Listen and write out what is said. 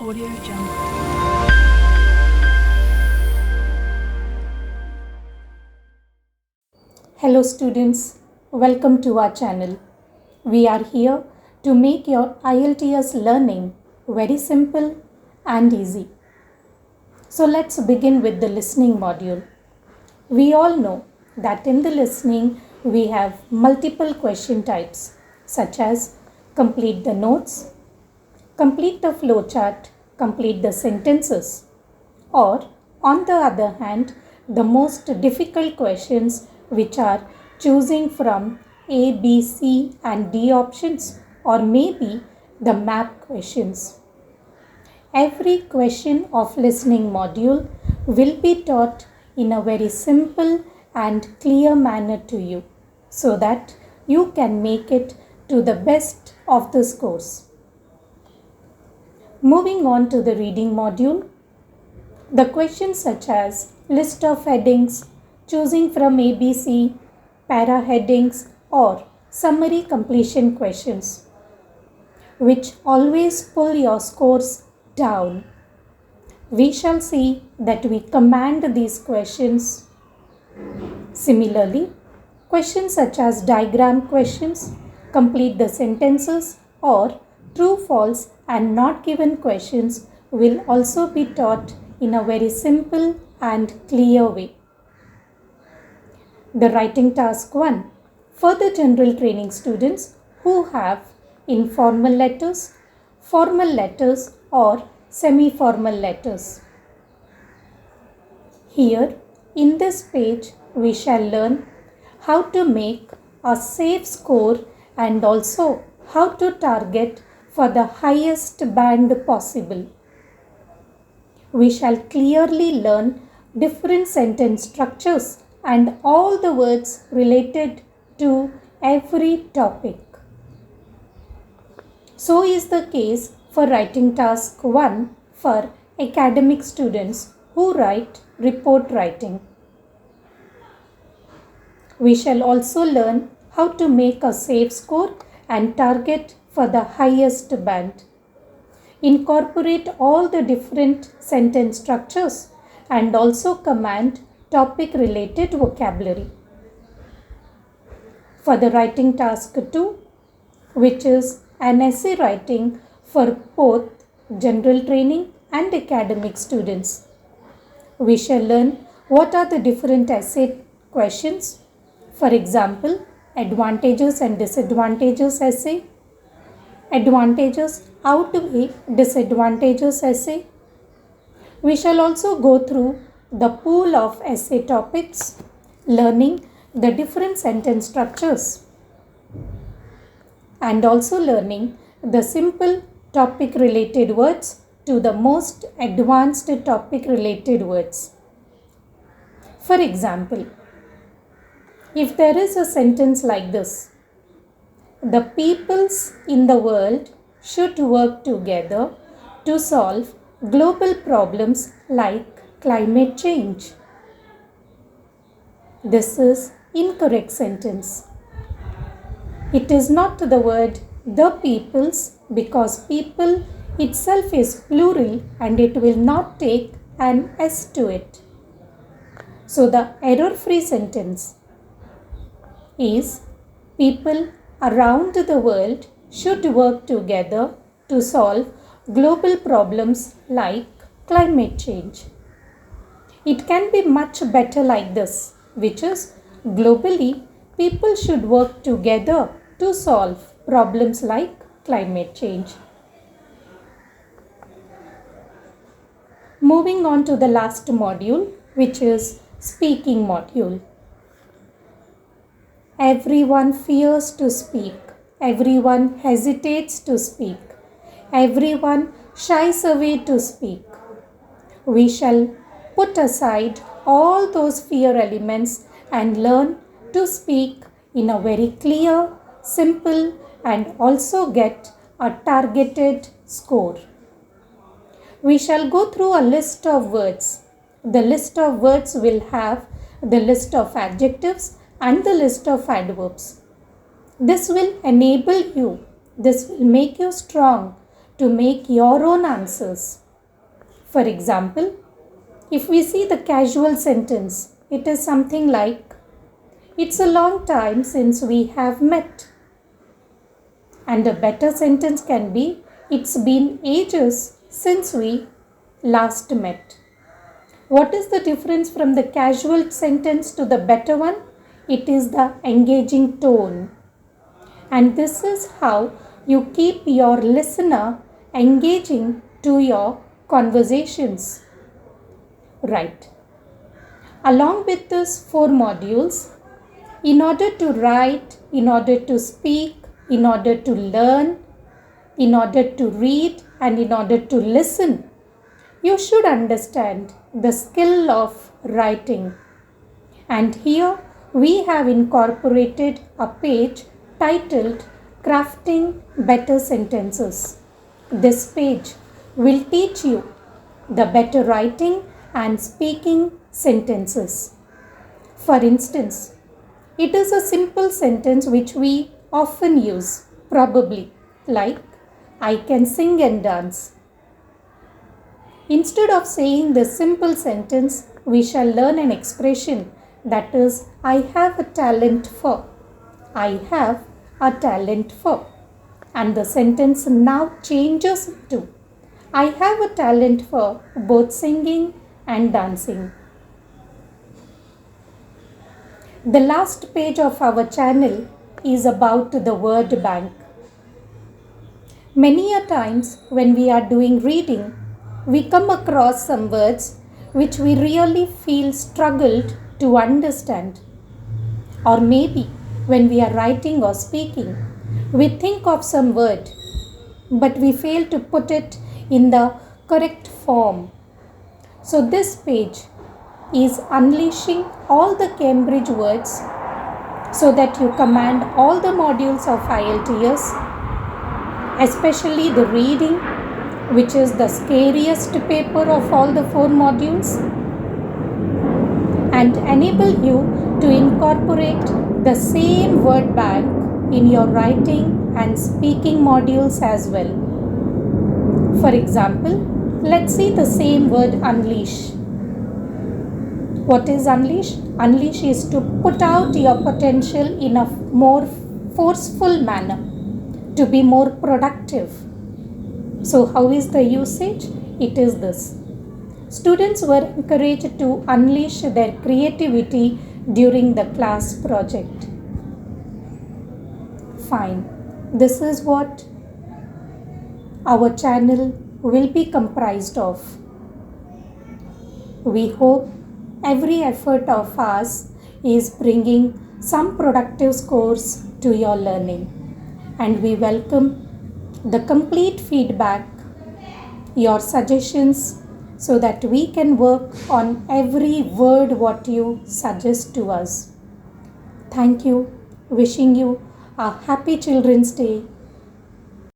Audio Jungle. Hello students, welcome to our channel. We are here to make your IELTS learning very simple and easy. So let's begin with the listening module. We all know that in the listening we have multiple question types such as complete the notes, complete the flowchart, complete the sentences, or on the other hand, the most difficult questions which are choosing from A, B, C and D options, or maybe the map questions. Every question of listening module will be taught in a very simple and clear manner to you so that you can make it to the best of this course. Moving on to the reading module, the questions such as list of headings, choosing from ABC, para headings or summary completion questions, which always pull your scores down. We shall see that we command these questions. Similarly, questions such as diagram questions, complete the sentences or true, false and not given questions will also be taught in a very simple and clear way. The writing task 1 for the general training students who have informal letters, formal letters or semi-formal letters. Here in this page we shall learn how to make a safe score and also how to target for the highest band possible. We shall clearly learn different sentence structures and all the words related to every topic. So is the case for writing task 1 for academic students who write report writing. We shall also learn how to make a safe score and target for the highest band. Incorporate all the different sentence structures and also command topic related vocabulary. For the writing task 2, which is an essay writing for both general training and academic students, we shall learn what are the different essay questions. For example, advantages and disadvantages essay, advantages outweigh disadvantages essay. We shall also go through the pool of essay topics, learning the different sentence structures and also learning the simple topic related words to the most advanced topic related words. For example, if there is a sentence like this, the peoples in the world should work together to solve global problems like climate change. This is incorrect sentence. It is not the word the peoples because people itself is plural and it will not take an S to it. So the error-free sentence is people around the world should work together to solve global problems like climate change. It can be much better like this, which is globally people should work together to solve problems like climate change. Moving on to the last module, which is speaking module. Everyone fears to speak. Everyone hesitates to speak. Everyone shies away to speak. We shall put aside all those fear elements and learn to speak in a very clear, simple and also get a targeted score. We shall go through a list of words. The list of words will have the list of adjectives and the list of adverbs. This will enable you, this will make you strong to make your own answers. For example, if we see the casual sentence, it is something like, "It's a long time since we have met." And a better sentence can be, "It's been ages since we last met." What is the difference from the casual sentence to the better one? It is the engaging tone. And this is how you keep your listener engaging to your conversations. Right. Along with these 4 modules, in order to write, in order to speak, in order to learn, in order to read, and in order to listen, you should understand the skill of writing. And here we have incorporated a page titled Crafting Better Sentences. This page will teach you the better writing and speaking sentences. For instance, it is a simple sentence which we often use, probably, like, "I can sing and dance." Instead of saying this simple sentence, we shall learn an expression that is, "I have a talent for." I have a talent for. And the sentence now changes to, "I have a talent for both singing and dancing." The last page of our channel is about the word bank. Many a times when we are doing reading, we come across some words which we really feel struggled to understand. Or maybe when we are writing or speaking, we think of some word, but we fail to put it in the correct form. So this page is unleashing all the Cambridge words so that you command all the modules of IELTS, especially the reading, which is the scariest paper of all the 4 modules, and enable you to incorporate the same word bank in your writing and speaking modules as well. For example, let's see the same word unleash. What is unleash? Unleash is to put out your potential in a more forceful manner, to be more productive. So how is the usage? It is this. Students were encouraged to unleash their creativity during the class project. Fine. This is what our channel will be comprised of. We hope every effort of ours is bringing some productive scores to your learning, and we welcome the complete feedback, your suggestions, so that we can work on every word what you suggest to us. Thank you. Wishing you a happy Children's Day.